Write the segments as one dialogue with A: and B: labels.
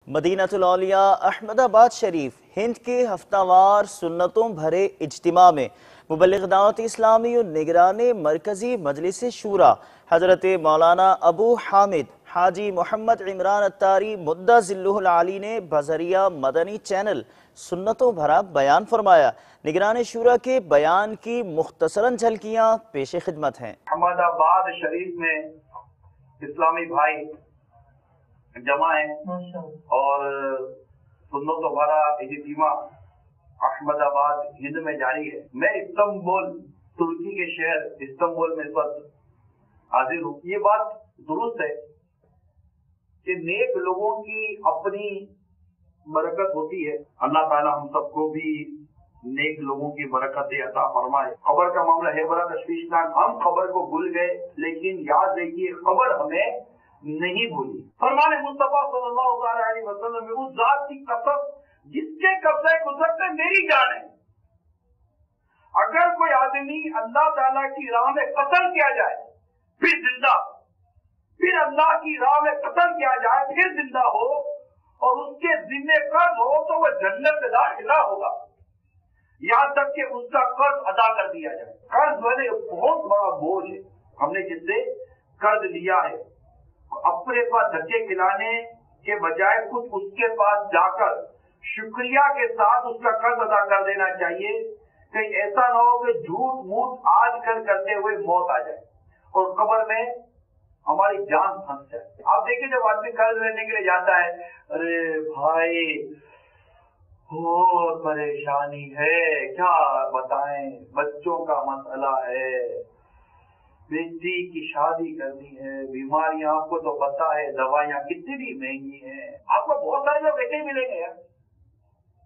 A: مدینۃ الاولیاء احمد آباد شریف ہند کے ہفتہ وار سنتوں بھرے اجتماع میں مبلغ دعوت اسلامی و نگران مرکزی مجلس شورا حضرت مولانا ابو حامد حاجی محمد عمران اتاری مدہ ذلہ العالی نے بذریعہ مدنی چینل سنتوں بھرا بیان فرمایا۔ نگران شورا کے بیان کی مختصراً جھلکیاں پیش خدمت ہیں۔
B: احمد آباد شریف میں اسلامی بھائی جمع ہیں اور سنتوں بھرا اجتماع احمد آباد ہند میں جاری ہے۔ میں استنبول ترکی کے شہر استنبول میں اس وقت حاضر ہوں۔ یہ بات درست ہے کہ نیک لوگوں کی اپنی برکت ہوتی ہے۔ اللہ تعالیٰ ہم سب کو بھی نیک لوگوں کی برکت عطا فرمائے۔ قبر کا معاملہ ہے بڑا تشویشناک۔ ہم قبر کو بھول گئے، لیکن یاد رکھیے قبر ہمیں نہیں بھولی۔ فرمان مصطفیٰ صلی اللہ علیہ وسلم میں اس ذات کی قسم جس کے قبضہ قدرت میں میری جان ہے، اگر کوئی آدمی اللہ تعالیٰ کی راہ میں قتل کیا جائے پھر زندہ، پھر اللہ کی راہ میں قتل کیا جائے پھر زندہ ہو اور اس کے ذمہ قرض ہو تو وہ جنت میں داخلہ ہوگا، یہاں تک کہ اس کا قرض ادا کر دیا جائے۔ قرض والے بہت بڑا بوجھ ہے۔ ہم نے جس سے قرض لیا ہے اپنے پاس دھکے کھلانے کے بجائے خود اس کے پاس جا کر شکریہ کے ساتھ اس کا قرض ادا کر دینا چاہیے، کہیں ایسا نہ ہو کہ جھوٹ موٹ آج کل کرتے ہوئے موت آ جائے اور قبر میں ہماری جان پھنس جائے۔ آپ دیکھیں جب آدمی قرض لینے کے لیے جاتا ہے، ارے بھائی بہت پریشانی ہے، کیا بتائیں، بچوں کا مسئلہ ہے، بیٹی کی شادی کرنی ہے، بیماریاں آپ کو تو پتا ہے، دوائیاں کتنی بھی مہنگی ہیں۔ آپ کو بہت سارے لوگ ایسے ہی ملیں گے یار،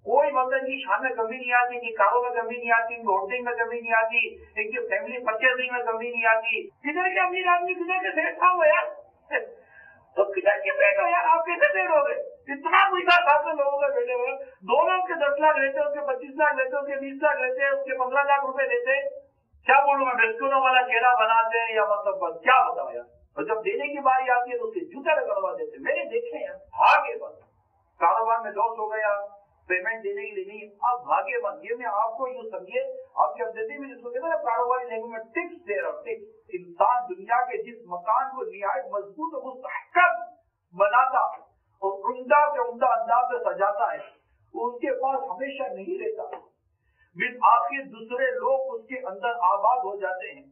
B: کوئی مطلب ان کی شان میں کمی نہیں آتی، ان کی کاروں میں کمی نہیں آتی، ان کی ہوٹلنگ میں کمی نہیں آتی، ان کی فیملی پرچیزنگ میں کمی نہیں آتی۔ کدھر کے امیر آدمی کدھر کے سیٹ تھا وہ یار، تو کدھر کے پیٹ ہو یار، آپ کیسے پیٹ ہو گئے؟ اتنا پیسہ ساتھ میں لوگوں کے بیٹھے ہوئے، دونوں کے 10 لاکھ لیتے، اس کے 25 لاکھ لیتے، اس کے 20 لاکھ لیتے، اس کے 15 لاکھ روپے لیتے، کیا بولوں میں، بسکٹوں والا کیلا بناتے ہیں یا مطلب بس کیا بتاؤ یار، اور جب دینے کی باری آتی ہے تو اس کے جوتے لگوا دیتے۔ میں نے دیکھے ہیں بھاگے بند، کاروبار میں لاس ہو گیا، پیمنٹ دینے کے لیے نہیں، اب بھاگے بند۔ یہ میں آپ کو یوں سمجھے، آپ کی ابجدی میں جس کو کہتے ہیں کاروباری لینگویج میں ٹپس دے رہا ہوں، ٹپس۔ انسان دنیا کے جس مکان کو نہایت مضبوط اور مستحکم بناتا اور عمدہ سے عمدہ انداز سے سجاتا ہے، وہ اس کے پاس ہمیشہ نہیں رہتا، آخر دوسرے لوگ اس کے اندر آباد ہو جاتے ہیں،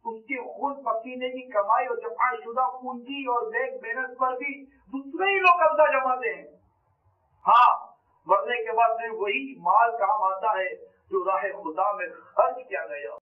B: اس کے خون پسینے کی کمائی اور جمع شدہ پونجی اور بینک بیلنس پر بھی دوسرے ہی لوگ قبضہ جماتے ہیں۔ ہاں، مرنے کے بعد صرف وہی مال کام آتا ہے جو راہ خدا میں خرچ کیا گیا۔